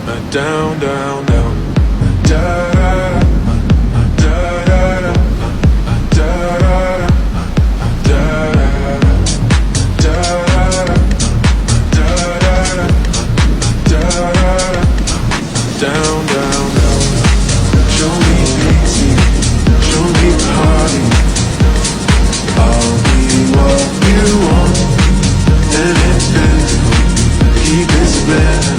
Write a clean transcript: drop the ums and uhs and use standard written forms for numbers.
Down, down, down. Da da da da da da da da down, down, down. Show me pity, show me party. I'll be what you want, and it's physical. Keep it split.